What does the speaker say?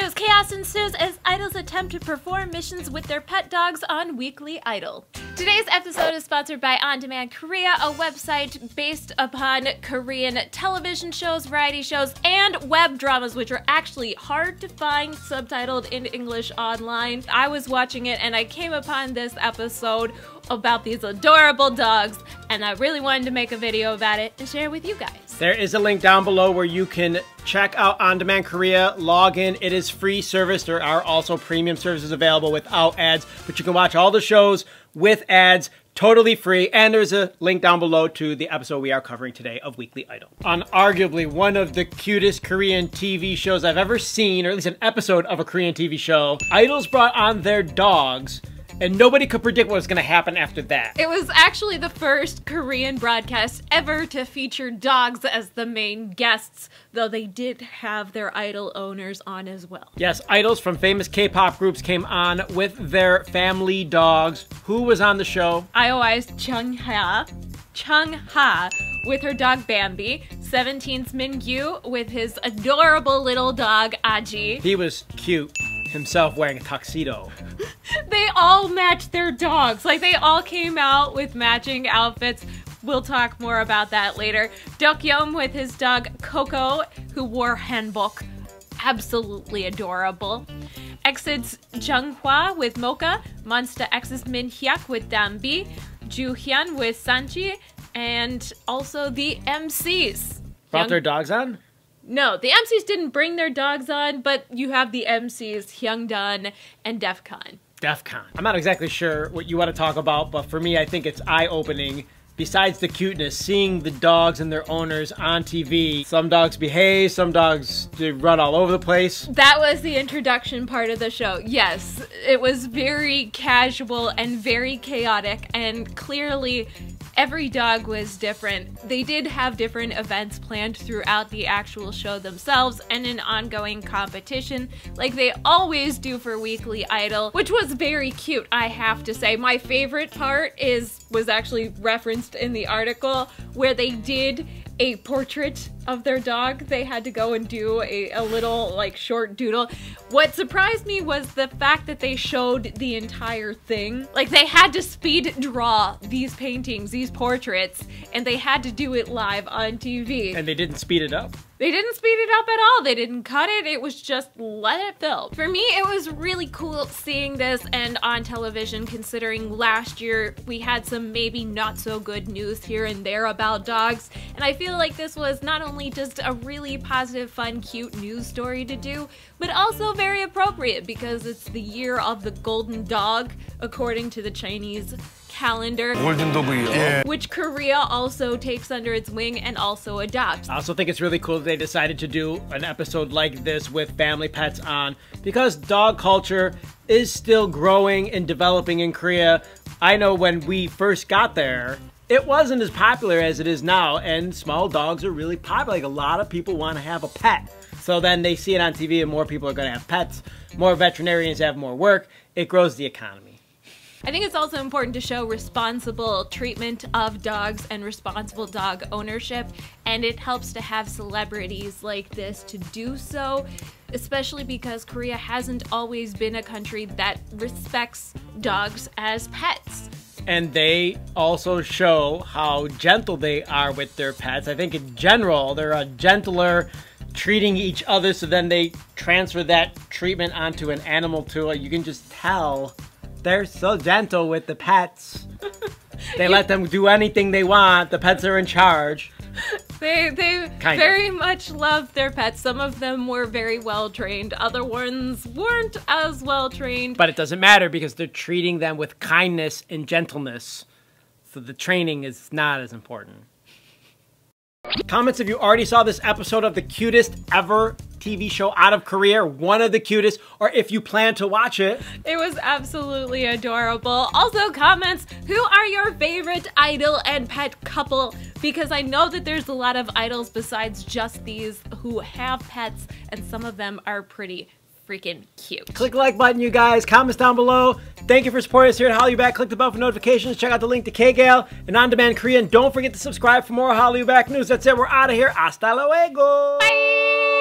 news, chaos ensues as idols attempt to perform missions with their pet dogs on Weekly Idol. Today's episode is sponsored by On Demand Korea, a website based upon Korean television shows, variety shows, and web dramas, which are actually hard to find subtitled in English online. I was watching it and I came upon this episode about these adorable dogs, and I really wanted to make a video about it and share with you guys. There is a link down below where you can check out On Demand Korea, log in. It is free service. There are also premium services available without ads, but you can watch all the shows with ads totally free, and there's a link down below to the episode we are covering today of Weekly Idol. Unarguably one of the cutest Korean TV shows I've ever seen, or at least an episode of a Korean TV show. Idols brought on their dogs, and nobody could predict what was going to happen after that. It was actually the first Korean broadcast ever to feature dogs as the main guests, though they did have their idol owners on as well. Yes, idols from famous K-pop groups came on with their family dogs. Who was on the show? IOI's Chung-ha with her dog Bambi, 17's Min-gyu with his adorable little dog Aji. He was cute, himself wearing a tuxedo. They all matched their dogs. Like, they all came out with matching outfits. We'll talk more about that later. Dokyeom with his dog Coco, who wore hanbok. Absolutely adorable. EXIT's Junghwa with Mocha. Monsta X's Min Hyuk with Dambi. Joohyun with Sanji. And also the MCs. Brought their dogs on? No, the MCs didn't bring their dogs on, but you have the MCs, Hyungdun and Defcon. Defcon. I'm not exactly sure what you want to talk about, but for me, I think it's eye-opening. Besides the cuteness, seeing the dogs and their owners on TV. Some dogs behave, some dogs they run all over the place. That was the introduction part of the show. Yes, it was very casual and very chaotic, and clearly every dog was different. They did have different events planned throughout the actual show themselves and an ongoing competition like they always do for Weekly Idol, which was very cute, I have to say. My favorite part was actually referenced in the article where they did a portrait of their dog. They had to go and do a little like short doodle. What surprised me was the fact that they showed the entire thing. Like, they had to speed draw these paintings, these portraits, and they had to do it live on TV. And they didn't speed it up? They didn't speed it up at all. They didn't cut it. It was just let it fill. For me, it was really cool seeing this and on television, considering last year we had some maybe not so good news here and there about dogs. And I feel like this was not only just a really positive, fun, cute news story to do, but also very appropriate because it's the year of the golden dog, according to the Chinese calendar, which Korea also takes under its wing and also adopts. I also think it's really cool that they decided to do an episode like this with family pets on, because dog culture is still growing and developing in Korea. I know when we first got there, it wasn't as popular as it is now, and small dogs are really popular. Like, a lot of people want to have a pet. So then they see it on TV and more people are going to have pets. More veterinarians have more work. It grows the economy. I think it's also important to show responsible treatment of dogs and responsible dog ownership, and it helps to have celebrities like this to do so, especially because Korea hasn't always been a country that respects dogs as pets. And they also show how gentle they are with their pets. I think in general, they're gentler, treating each other, so then they transfer that treatment onto an animal too. You can just tell they're so gentle with the pets. They let them do anything they want. The pets are in charge. They very much love their pets. Some of them were very well trained. Other ones weren't as well trained. But it doesn't matter because they're treating them with kindness and gentleness. So the training is not as important. Comments if you already saw this episode of the cutest ever TV show out of Korea, one of the cutest, or if you plan to watch it. It was absolutely adorable. Also comments, who are your favorite idol and pet couple? Because I know that there's a lot of idols besides just these who have pets, and some of them are pretty freaking cute. Click the like button, you guys. Comments down below. Thank you for supporting us here at hallyuback. Click the bell for notifications. Check out the link to K-Gal and On Demand Korean. Don't forget to subscribe for more hallyuback news. That's it. We're out of here. Hasta luego. Bye.